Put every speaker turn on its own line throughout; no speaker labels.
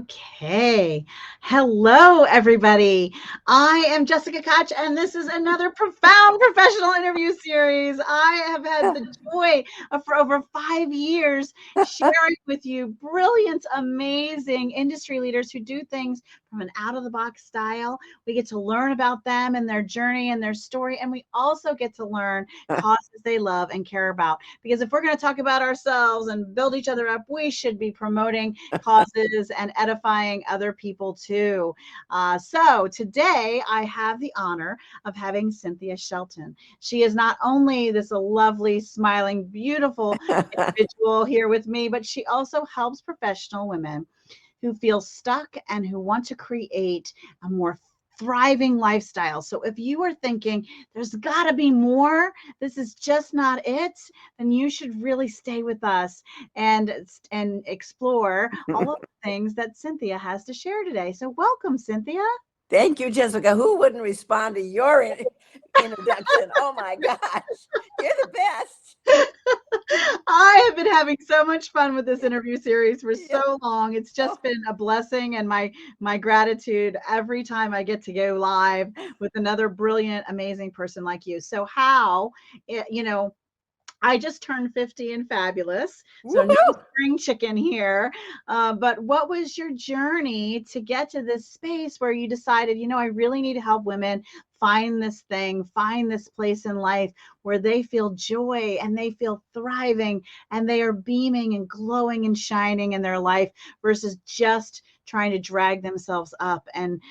Okay. Hello, everybody. I am Jessica Koch, and this is another profound professional interview series. I have had the joy of, for over 5 years, sharing with you brilliant, amazing industry leaders who do things from an out of the box style. We get to learn about them and their journey and their story, and we also get to learn causes they love and care about. Because if we're going to talk about ourselves and build each other up, we should be promoting causes and edifying other people too. So today I have the honor of having Cynthia Shelton. She is not only this lovely, smiling, beautiful individual here with me, but she also helps professional women who feel stuck and who want to create a more thriving lifestyle. So if you are thinking there's got to be more, this is just not it, then you should really stay with us and explore all of the things that Cynthia has to share today. So welcome, Cynthia.
Thank you, Jessica. Who wouldn't respond to your introduction? Oh my gosh, you're the best.
I have been having so much fun with this interview series for
Yeah.
so long. It's
Oh,
just been a blessing, and my gratitude every time I get to go live with another brilliant, amazing person like you. So how, you know, I just turned 50 and fabulous, so no
woohoo!
spring chicken here. But what was your journey to get to this space where you decided, I really need to help women find this thing, find this place in life where they feel joy and they feel thriving and they are beaming and glowing and shining in their life versus just trying to drag themselves up and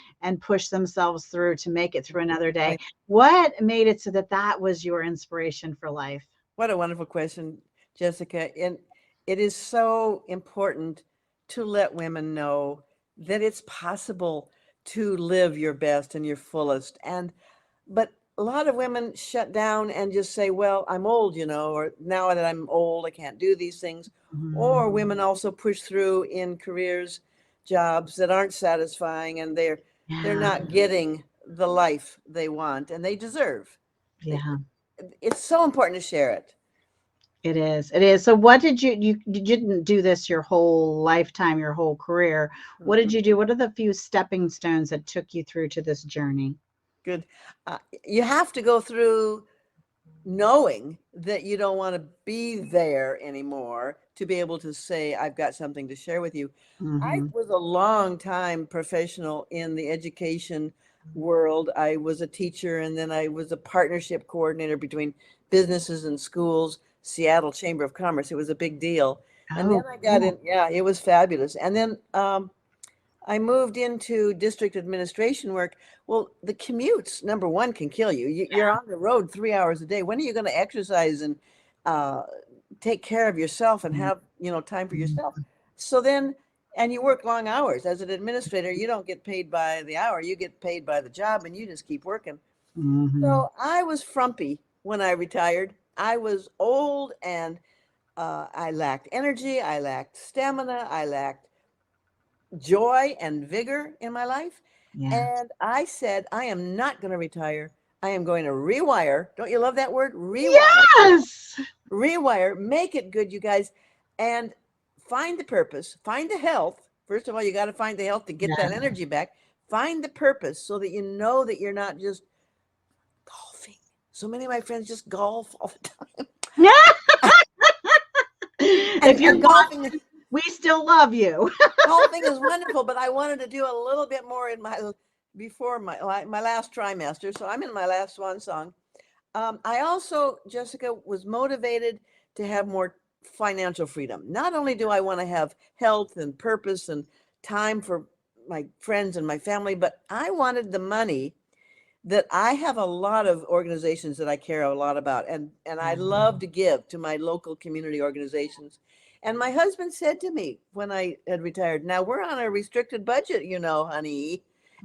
push themselves through to make it through another day.
Right.
What made it so that that was your inspiration for life?
What a wonderful question, Jessica. And it is so important to let women know that it's possible to live your best and your fullest. But a lot of women shut down and just say, well, I'm old, or now that I'm old, I can't do these things. Or women
Mm,
also push through in careers, jobs that aren't satisfying, and they're
yeah,
not getting the life they want and they deserve. They-
yeah,
It's so important to share it.
it is. It is. So what did you didn't do this your whole lifetime, your whole career. What did
Mm-mm.
you do? What are the few stepping stones that took you through to this journey?
Good. You have to go through knowing that you don't want to be there anymore to be able to say, I've got something to share with you. I
Hmm.
was a long time professional in the education world. I was a teacher, and then I was a partnership coordinator between businesses and schools, Seattle Chamber of Commerce. It was a big deal. And then
Oh,
I got
cool.
in, yeah, it was fabulous. And then I moved into district administration work. Well, the commutes, number one, can kill you. You're on the road 3 hours a day. When are you going to exercise and uh, take care of yourself and have, time for yourself? So then, and you work long hours. As an administrator, you don't get paid by the hour. You get paid by the job, and you just keep working.
Hmm.
So I was frumpy when I retired. I was old, and I lacked energy. I lacked stamina. I lacked joy and vigor in my life.
Yeah.
And I said, I am not going to retire. I am going to rewire. Don't you love that word? Rewire.
Yes.
Rewire. Make it good, you guys. And find the purpose, find the health. First of all, you got to find the health to get that
Yes.
energy back. Find the purpose so that you know that you're not just golfing. So many of my friends just golf all the time.
If you're
And golfing
watching, we still love you.
golfing is wonderful, but I wanted to do a little bit more in my before my last trimester. So I'm in my last swan song. I also, Jessica, was motivated to have more financial freedom. Not only do I want to have health and purpose and time for my friends and my family, but I wanted the money that I have a lot of organizations that I care a lot about, and I love to give to my local community organizations. And my husband said to me when I had retired, now we're on a restricted budget, honey.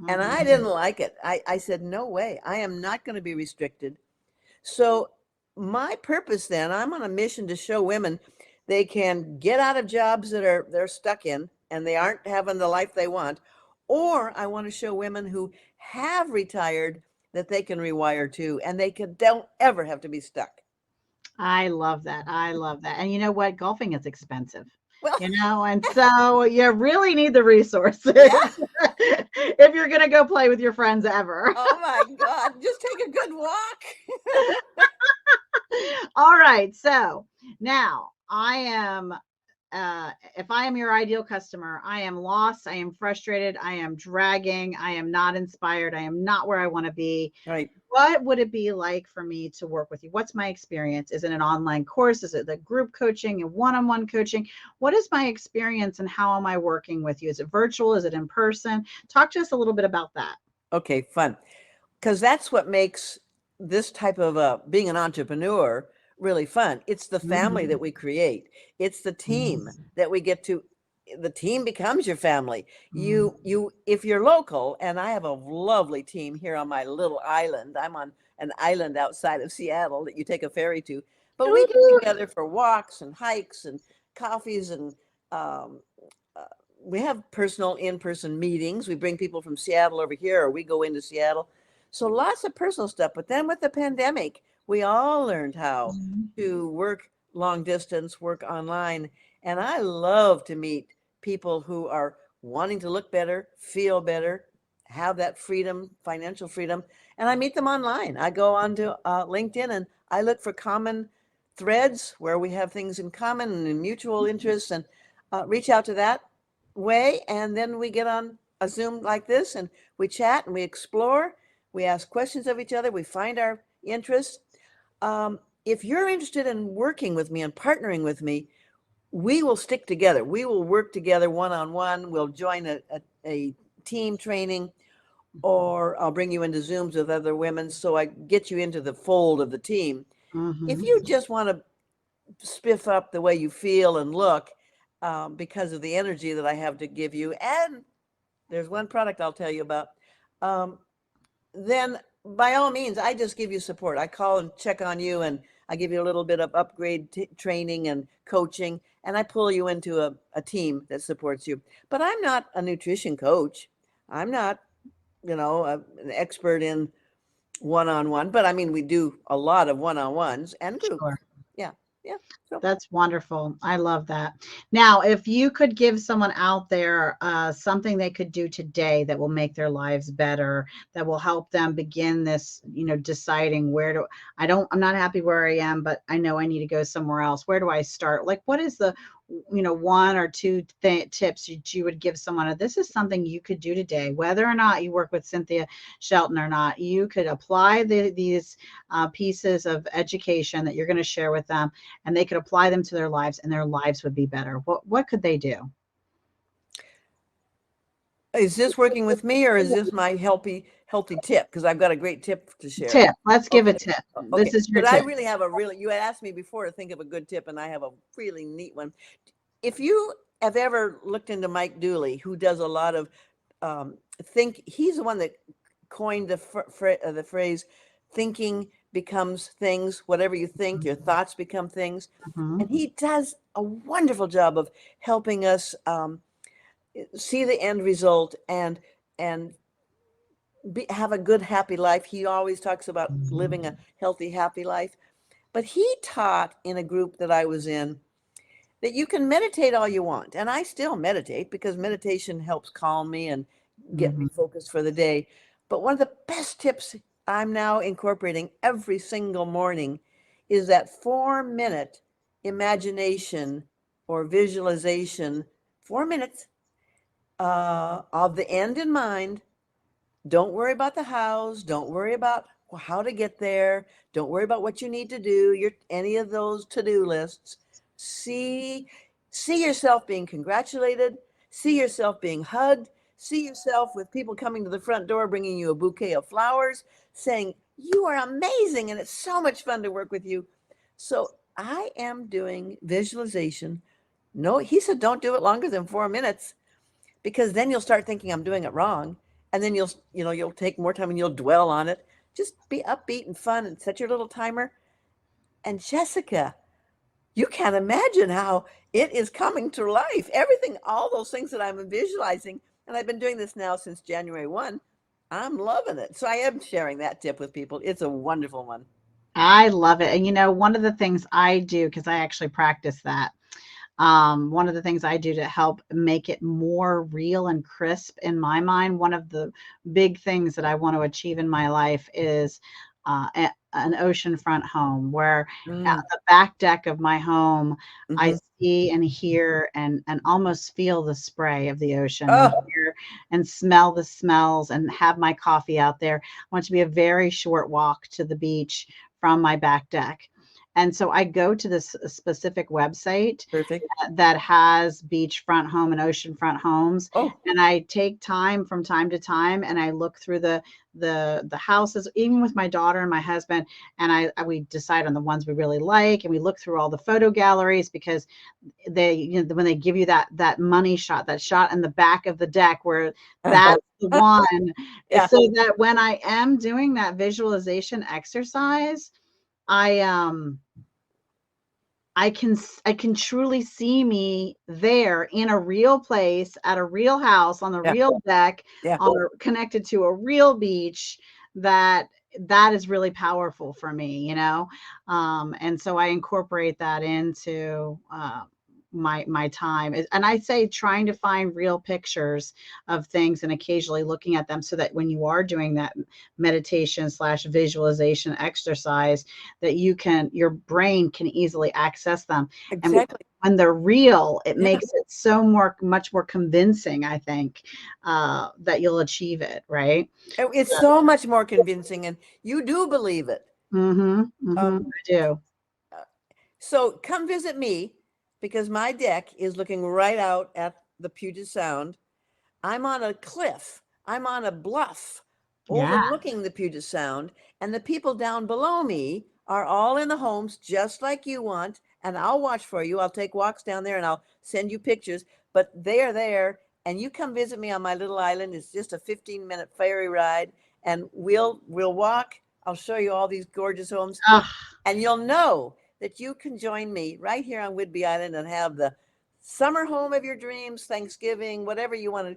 And I
Mhm.
didn't like it. I said, no way, I am not going to be restricted. So my purpose then, I'm on a mission to show women they can get out of jobs that they're stuck in and they aren't having the life they want. Or I want to show women who have retired that they can rewire too, and don't ever have to be stuck.
I love that. I love that. And you know what? Golfing is expensive.
Well,
And so you really need the resources
yeah.
if you're going to go play with your friends ever.
Oh my God. Just take a good walk.
All right. So now I am if I am your ideal customer, I am lost, I am frustrated, I am dragging, I am not inspired, I am not where I want to be.
Right.
What would it be like for me to work with you? What's my experience? Is it an online course? Is it the group coaching and one-on-one coaching? What is my experience and how am I working with you? Is it virtual? Is it in person? Talk to us a little bit about that.
Okay, fun. Because that's what makes this type of being an entrepreneur really fun. It's the family
Mhm.
that we create. It's the team
Yes.
that we get to. The team becomes your family.
Mm.
If you're local, and I have a lovely team here on my little island. I'm on an island outside of Seattle that you take a ferry to. But we get
Ooh.
together for walks and hikes and coffees and um, uh, we have personal in-person meetings. We bring people from Seattle over here, or we go into Seattle. So lots of personal stuff. But then with the pandemic, we all learned how
Mhm.
to work long distance, work online. And I love to meet people who are wanting to look better, feel better, have that freedom, financial freedom. And I meet them online. I go onto LinkedIn and I look for common threads where we have things in common and mutual interests and reach out to that way. And then we get on a Zoom like this and we chat and we explore. We ask questions of each other. We find our interests. If you're interested in working with me and partnering with me, we will stick together. We will work together one on one. We'll join a team training, or I'll bring you into Zooms with other women so I get you into the fold of the team. If
Mhm.
you just want to spiff up the way you feel and look because of the energy that I have to give you, and there's one product I'll tell you about, um, then by all means, I just give you support. I call and check on you, and I give you a little bit of upgrade training and coaching, and I pull you into a team that supports you. But I'm not a nutrition coach. I'm not, an expert in one-on-one, but I mean, we do a lot of one-on-ones and groups.
Sure.
Yeah. Yeah. So
That's wonderful. I love that. Now, if you could give someone out there something they could do today that will make their lives better, that will help them begin this, deciding I'm not happy where I am, but I know I need to go somewhere else. Where do I start? Like, what is the, one or two tips you would give someone? This is something you could do today, whether or not you work with Cynthia Shelton or not. You could apply these pieces of education that you're going to share with them and they could apply them to their lives and their lives would be better. What could they do?
is this working with me or is this my healthy tip? Because I've got a great tip to share.
Tip. Let's give a
Okay.
tip. This
Okay.
is your
But I
tip.
really have you had asked me before to think of a good tip, and I have a really neat one. If you have ever looked into Mike Dooley, who does a lot of he's the one that coined the phrase thinking becomes things. Whatever you think, your thoughts become things. And
Mhm.
he does a wonderful job of helping us see the end result and have a good, happy life. He always talks about living a
Mhm.
healthy, happy life. But he taught in a group that I was in that you can meditate all you want. And I still meditate because meditation helps calm me and get me
Mhm.
focused for the day. But one of the best tips I'm now incorporating every single morning is that 4 minute imagination or visualization, 4 minutes of the end in mind. Don't worry about the hows. Don't worry about how to get there. Don't worry about what you need to do. Any of those to-do lists. See, see yourself being congratulated. See yourself being hugged. See yourself with people coming to the front door bringing you a bouquet of flowers, saying you are amazing and it's so much fun to work with you. So I am doing visualization. No, he said don't do it longer than 4 minutes because then you'll start thinking I'm doing it wrong. And then you'll take more time and you'll dwell on it. Just be upbeat and fun and set your little timer. And Jessica, you can't imagine how it is coming to life. Everything, all those things that I'm visualizing, and I've been doing this now since January 1. I'm loving it. So I am sharing that tip with people. It's a wonderful one.
I love it. And one of the things I do, because I actually practice that, One of the things I do to help make it more real and crisp in my mind, one of the big things that I want to achieve in my life is an oceanfront home where at
Mm.
the back deck of my home, I
Hmm.
see and hear and almost feel the spray of the ocean and
Oh,
hear and smell the smells and have my coffee out there. I want it to be a very short walk to the beach from my back deck. And so I go to this specific website
perfect.
that has beachfront home and oceanfront homes,
Oh,
and I take time to time and I look through the houses, even with my daughter and my husband, and we decide on the ones we really like, and we look through all the photo galleries because they, when they give you that money shot, that shot in the back of the deck where that's the one,
yeah,
so that when I am doing that visualization exercise, I I can truly see me there in a real place at a real house on a
yeah,
real deck
yeah.
connected to a real beach. That is really powerful for me. And so I incorporate that into my time. And I say trying to find real pictures of things and occasionally looking at them so that when you are doing that meditation slash visualization exercise, that your brain can easily access them. And
Exactly.
when they're real, it
Yeah.
makes it much more convincing, I think, that you'll achieve it, right?
It's so much more convincing, and you do believe it.
Mm-hmm. Mm-hmm.
Um,
I do.
uh, so come visit me because my deck is looking right out at the Puget Sound. I'm on a cliff. I'm on a bluff
Yeah.
overlooking the Puget Sound, and the people down below me are all in the homes just like you want. And I'll watch for you. I'll take walks down there and I'll send you pictures. But they are there, and you come visit me on my little island. It's just a 15-minute ferry ride, and we'll walk. I'll show you all these gorgeous homes,
Ah,
and you'll know that you can join me right here on Whidbey Island and have the summer home of your dreams, Thanksgiving, whatever you want to,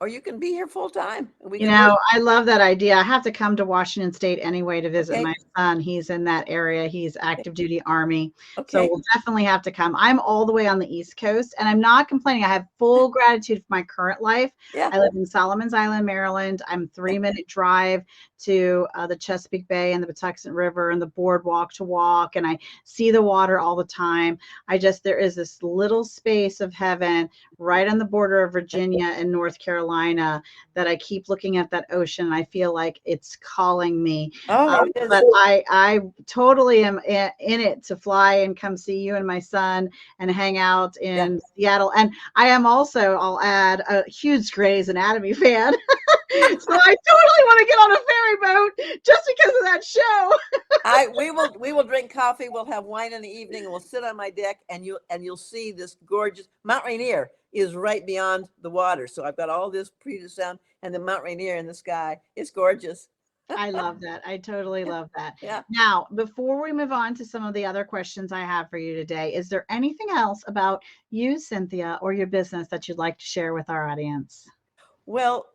or you can be here full time and we can work.
I love that idea. I have to come to Washington State anyway to visit
Okay.
my son. He's in that area. He's active duty Army. So
Okay.
we'll definitely have to come. I'm all the way on the East Coast and I'm not complaining. I have full gratitude for my current life.
Yeah.
I live in Solomons Island, Maryland. I'm 3-minute drive to the Chesapeake Bay and the Patuxent River and the boardwalk to walk. And I see the water all the time. There is this little space of heaven right on the border of Virginia and North Carolina that I keep looking at that ocean. I feel like it's calling me.
Oh, it is.
But I totally am in it to fly and come see you and my son and hang out
Yeah.
in Seattle. And I am also, I'll add, a huge Grey's Anatomy fan. So I totally want to get on a ferry boat just because of that show.
We will drink coffee, we'll have wine in the evening, and we'll sit on my deck, and you'll see this gorgeous Mount Rainier is right beyond the water. So I've got all this Puget Sound and the Mount Rainier in the sky. It's gorgeous.
I love that. I totally
Yeah.
love that.
Yeah.
Now, before we move on to some of the other questions I have for you today, is there anything else about you, Cynthia, or your business that you'd like to share with our audience?
Well,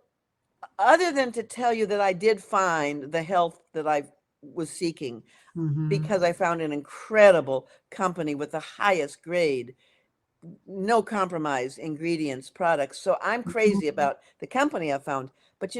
other than to tell you that I did find the health that I was seeking
Mm-hmm.
because I found an incredible company with the highest grade, no compromise ingredients, products. So I'm crazy about the company I found. But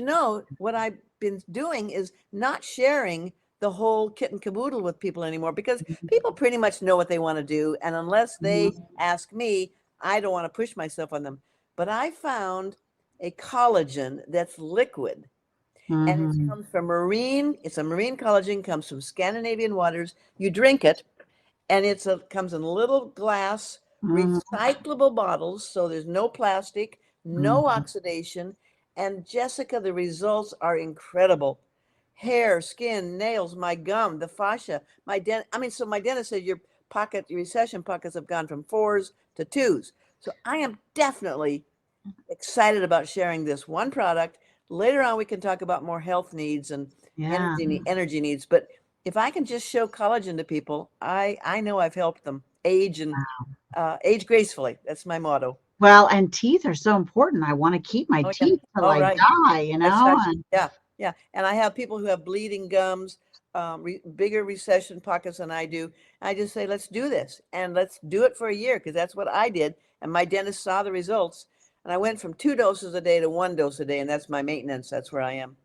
what I've been doing is not sharing the whole kit and caboodle with people anymore because people pretty much know what they want to do. And unless they ask me, I don't want to push myself on them. But I found a collagen that's liquid, and it
Mm-hmm.
comes from it's a marine collagen, comes from Scandinavian waters. You drink it, and comes in little glass
Mm-hmm.
recyclable bottles, so there's no plastic, no
Mm-hmm.
oxidation. And Jessica, the results are incredible. Hair, skin, nails, my gum, the fascia, so my dentist said your recession pockets have gone from 4s to 2s. So I am definitely excited about sharing this one product. Later on, we can talk about more health needs and
Yeah.
energy needs. But if I can just show collagen to people, I know I've helped them age and age gracefully. That's my motto.
Well, and teeth are so important. I want to keep my
Oh yeah.
teeth till
All
I
right.
die,
That's right.
and
Yeah. Yeah. And I have people who have bleeding gums. bigger recession pockets than I do. I just say, let's do this, and let's do it for a year, because that's what I did. And my dentist saw the results, and I went from 2 doses a day to 1 dose a day, and that's my maintenance. That's where I am.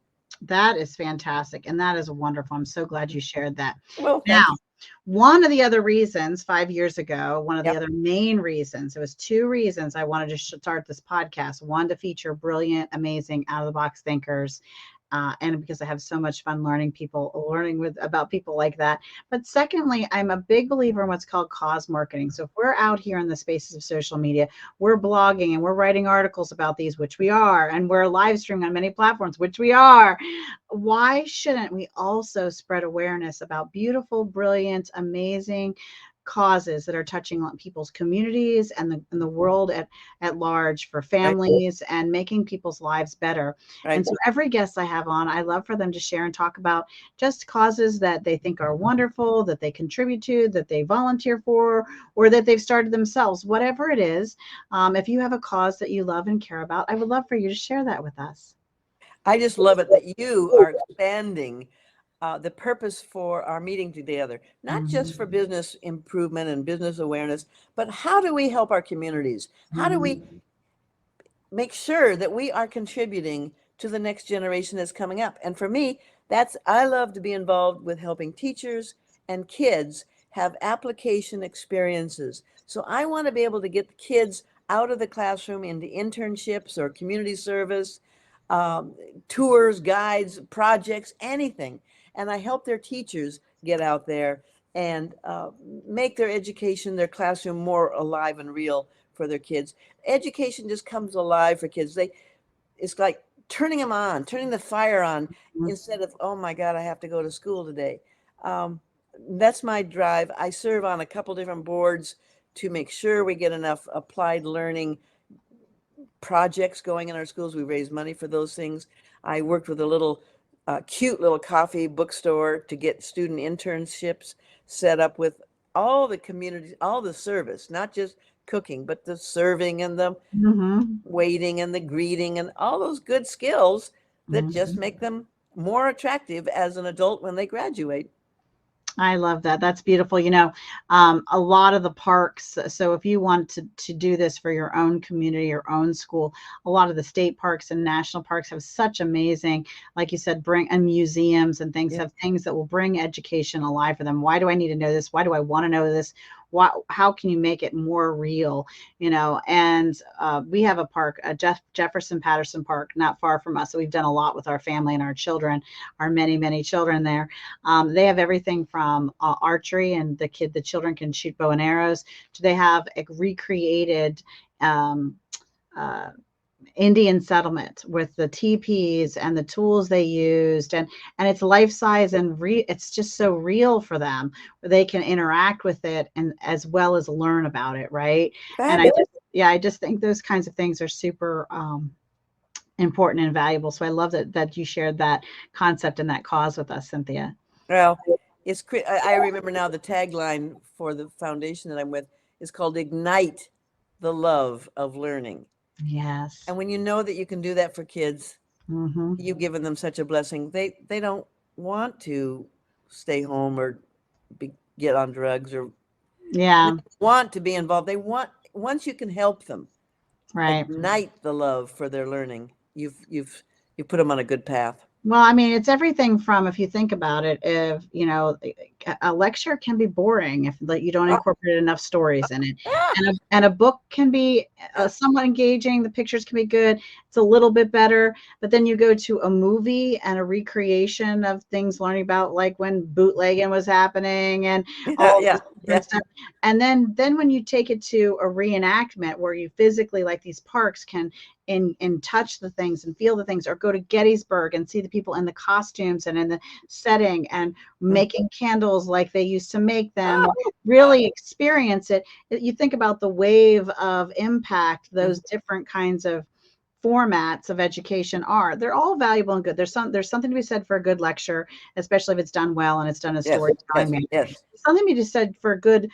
That is fantastic. And that is wonderful. I'm so glad you shared that.
Well,
Now,
thank you.
one of the other reasons 5 years ago, one of the
Yep.
other main reasons, it was two reasons I wanted to start this podcast. One, to feature brilliant, amazing, out of the box thinkers. And because I have so much fun learning about people like that. But secondly, I'm a big believer in what's called cause marketing. So if we're out here in the spaces of social media, we're blogging and we're writing articles about these, which we are, and we're live streaming on many platforms, which we are. Why shouldn't we also spread awareness about beautiful, brilliant, amazing causes that are touching on people's communities and the world at large, for
Right.
families, and making people's lives better? And
Right.
so every guest I have on, I love for them to share and talk about just causes that they think are wonderful, that they contribute to, that they volunteer for, or that they've started themselves, whatever it is. If you have a cause that you love and care about, I would love for you to share that with us.
I just love it that you are expanding the purpose for our meeting together, not just for
Mhm.
business improvement and business awareness, but how do we help our communities? How do we
Mhm.
make sure that we are contributing to the next generation that's coming up? And for me, I love to be involved with helping teachers and kids have application experiences. So I want to be able to get the kids out of the classroom into internships or community service, um, tours, guides, projects, anything. And I help their teachers get out there and make their education, their classroom, more alive and real for their kids. Education just comes alive for kids. It's like turning them on, turning the fire on, instead of, oh my God, I have to go to school today. Um, that's my drive. I serve on a couple different boards to make sure we get enough applied learning projects going in our schools. We raise money for those things. I worked with a little cute little coffee bookstore to get student internships set up with all the community, all the service, not just cooking, but the serving and the
Mhm.
waiting and the greeting and all those good skills that just
Mhm.
make them more attractive as an adult when they graduate.
I love that. That's beautiful. A lot of the parks. So if you want to do this for your own community, your own school, a lot of the state parks and national parks have such amazing, like you said, and museums and things
Yeah.
have things that will bring education alive for them. Why do I need to know this? Why do I want to know this? How can you make it more real? And we have a park, Jefferson Patterson Park, not far from us. So we've done a lot with our family and our children, our many, many children there. They have everything from archery, and the children can shoot bow and arrows, to they have a recreated um, uh, Indian settlement with the teepees and the tools they used, and it's life size, and it's just so real for them, where they can interact with it and as well as learn about it, right? And
Fabulous.
I just think those kinds of things are super important and valuable. So I love that you shared that concept and that cause with us, Cynthia.
Well, I remember now the tagline for the foundation that I'm with is called Ignite the Love of Learning.
Yes.
And when you know that you can do that for kids,
Hmm.
you've given them such a blessing. They don't want to stay home or get on drugs or
Yeah.
want to be involved. They want, once you can help them
Right.
ignite the love for their learning, you've put them on a good path.
Well, I mean, it's everything from, if you think about it, if, a lecture can be boring if like you don't
Oh,
incorporate enough stories in it.
ah,
And a book can be
yeah.
somewhat engaging. The pictures can be good. It's a little bit better. But then you go to a movie and a recreation of things, learning about like when bootlegging was happening and
Yeah,
all
yeah,
this
yeah.
different stuff. And then when you take it to a reenactment where you physically, like these parks, can and touch the things and feel the things, or go to Gettysburg and see the people in the costumes and in the setting and
Mm.
making candles like they used to make them, or
Oh,
really experience it. You think about the wave of impact
mm,
those different kinds of formats of education are. They're all valuable and good. There's something to be said for a good lecture, especially if it's done well and it's done in a
Yes,
storytelling
yes,
manner.
yes.
Something to be said for a good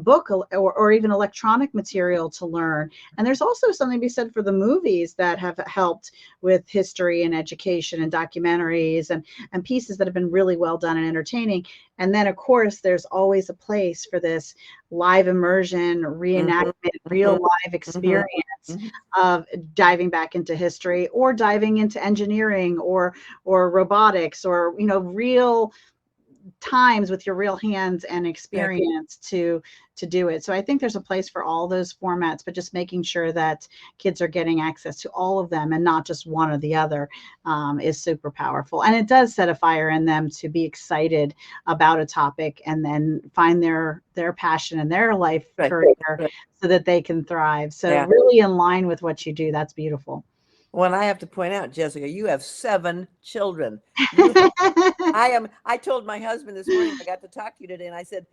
book or even electronic material to learn. And there's also something to be said for the movies that have helped with history and education and documentaries and pieces that have been really well done and entertaining. And then, of course, there's always a place for this live immersion, reenactment, real live experience of diving back into history or diving into engineering or robotics or, real times with your real hands and experience to do it. So I think there's a place for all those formats, but just making sure that kids are getting access to all of them and not just one or the other is super powerful. And it does set a fire in them to be excited about a topic and then find their passion in their life career so that they can thrive. So really in line with what you do. That's beautiful.
Well, I have to point out, Jessica, you have 7 children. I told my husband this morning, I got to talk to you today, and I said,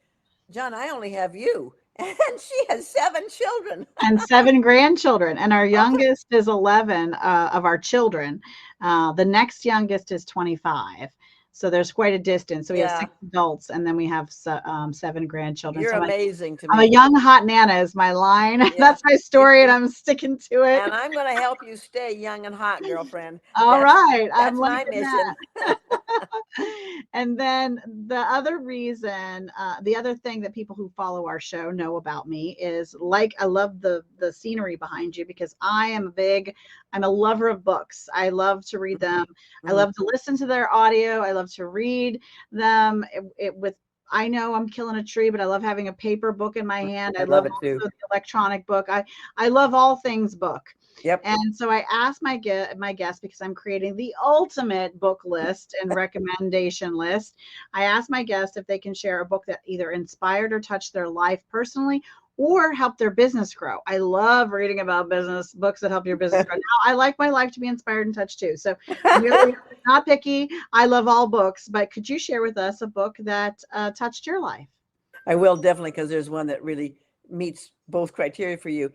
John, I only have you. And she has 7 children.
And 7 grandchildren. And our youngest is 11 of our children. The next youngest is 25. So there's quite a distance. So we have 6 adults, and then we have 7 grandchildren.
You're
so
amazing to me.
I'm a young hot Nana is my line. That's my story, and I'm sticking to it.
And I'm going to help you stay young and hot, girlfriend.
All right.
That's my mission.
And then the other reason, the other thing that people who follow our show know about me is, like, I love the scenery behind you because I'm a lover of books. I love to read them. I love to listen to their audio. I love to read them I know I'm killing a tree, but I love having a paper book in my hand. I love it too. The electronic book. I love all things book.
Yep.
And so I asked my guest, because I'm creating the ultimate book list and recommendation list. I asked my guests if they can share a book that either inspired or touched their life personally or help their business grow. I love reading about business, books that help your business grow. Now, I like my life to be inspired and touched too. So really not picky. I love all books, but could you share with us a book that touched your life?
I will, definitely, because there's one that really meets both criteria for you.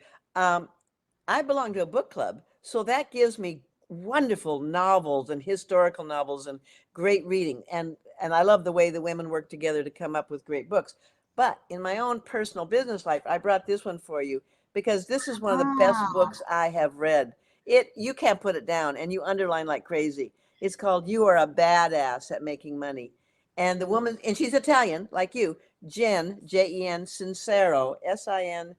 I belong to a book club, so that gives me wonderful novels and historical novels and great reading. And I love the way the women work together to come up with great books. But in my own personal business life, I brought this one for you because this is one of the best books I have read. You can't put it down, and you underline like crazy. It's called You Are a Badass at Making Money. And the woman, and she's Italian, like you, Jen, Jen Sincero, Sincero,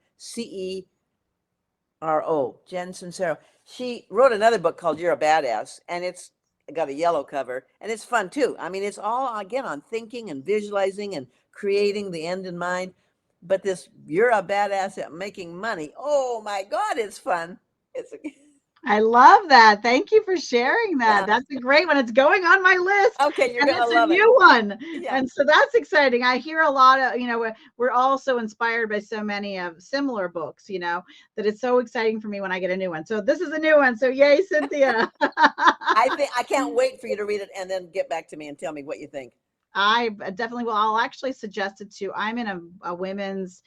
Jen Sincero. She wrote another book called You're a Badass, and it's got a yellow cover, and it's fun too. I mean, it's all, again, on thinking and visualizing and creating the end in mind. But this You're a Badass at Making Money, oh my God, it's fun.
I love that. Thank you for sharing that. Yeah. That's a great one. It's going on my list.
Okay, you're going to love it.
It's a new one. Yeah. And so that's exciting. I hear a lot of, we're all so inspired by so many of similar books, that it's so exciting for me when I get a new one. So this is a new one. So yay, Cynthia.
I can't wait for you to read it and then get back to me and tell me what you think.
I definitely will. I'll actually suggest it too. I'm in a women's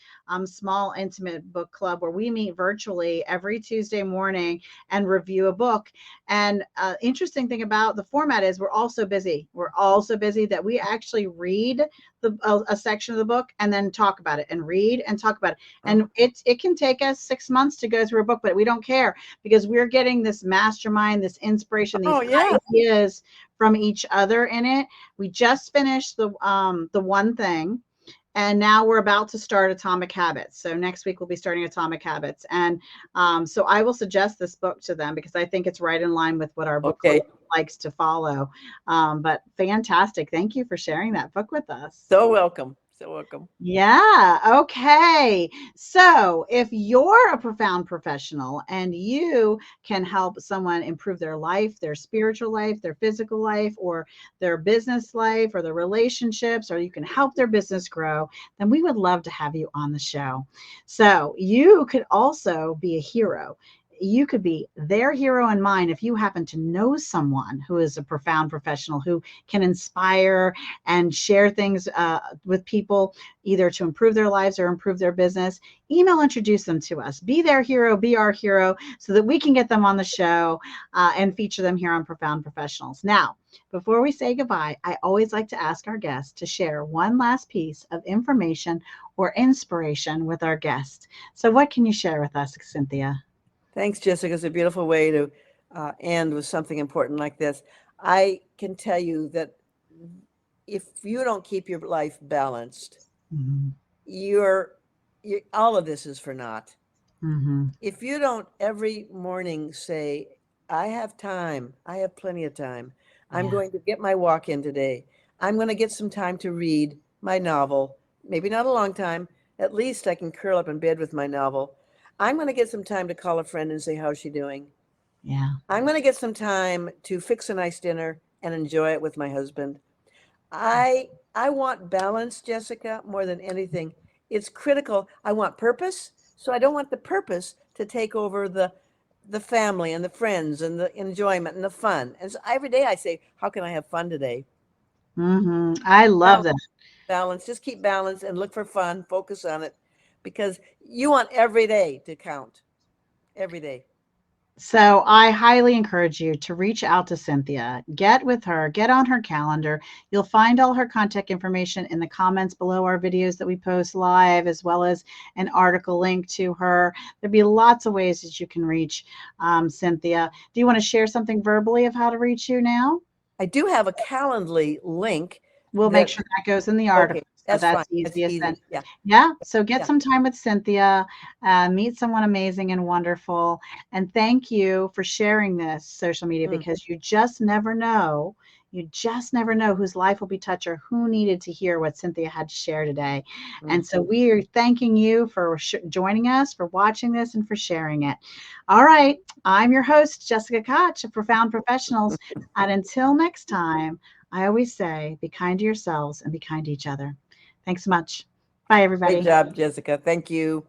small intimate book club where we meet virtually every Tuesday morning and review a book. And interesting thing about the format is we're all so busy. We're all so busy that we actually read a section of the book and then talk about it and read and talk about it. And it can take us 6 months to go through a book, but we don't care because we're getting this mastermind, this inspiration, these ideas from each other in it. We just finished the one thing, and now we're about to start Atomic Habits. So next week we'll be starting Atomic Habits. And so I will suggest this book to them because I think it's right in line with what our book club likes to follow. But fantastic. Thank you for sharing that book with us.
So welcome. So welcome.
Yeah. Okay. So if you're a profound professional and you can help someone improve their life, their spiritual life, their physical life, or their business life, or their relationships, or you can help their business grow, then we would love to have you on the show. So you could also be a hero. you could be their hero and mine if you happen to know someone who is a profound professional who can inspire and share things with people, either to improve their lives or improve their business. Email, introduce them to us. Be their hero, be our hero, so that we can get them on the show and feature them here on Profound Professionals. Now, before we say goodbye, I always like to ask our guests to share one last piece of information or inspiration with our guest. So what can you share with us, Cynthia?
Thanks, Jessica. It's a beautiful way to end with something important like this. I can tell you that if you don't keep your life balanced,
Mm-hmm.
you're all of this is for naught.
Mm-hmm.
If you don't every morning say, I have time, I have plenty of time, I'm
Yeah.
going to get my walk in today, I'm going to get some time to read my novel, maybe not a long time, at least I can curl up in bed with my novel. I'm going to get some time to call a friend and say, how's she doing?
Yeah.
I'm going to get some time to fix a nice dinner and enjoy it with my husband. I want balance, Jessica, more than anything. It's critical. I want purpose, so I don't want the purpose to take over the family and the friends and the enjoyment and the fun. And so every day I say, how can I have fun today?
Mm-hmm. I love
Balance,
that.
balance. Just keep balance and look for fun. Focus on it, because you want every day to count. Every day.
So I highly encourage you to reach out to Cynthia, get with her, get on her calendar. You'll find all her contact information in the comments below our videos that we post live, as well as an article link to her. There'll be lots of ways that you can reach Cynthia. Do you want to share something verbally of how to reach you now?
I do have a Calendly link
We'll make
that,
sure that goes in the
okay,
article. So
that's fine.
that's
That's
easiest then.
easy. Yeah.
Yeah. So get
Yeah.
some time with Cynthia, meet someone amazing and wonderful. And thank you for sharing this social media,
Mm.
because you just never know. You just never know whose life will be touched or who needed to hear what Cynthia had to share today. And so
Mhm.
we are thanking you for joining us, for watching this, and for sharing it. All right. I'm your host, Jessica Koch of Profound Professionals. And until next time, I always say, be kind to yourselves and be kind to each other. Thanks so much. Bye,
Great
everybody.
job, Jessica. Thank you.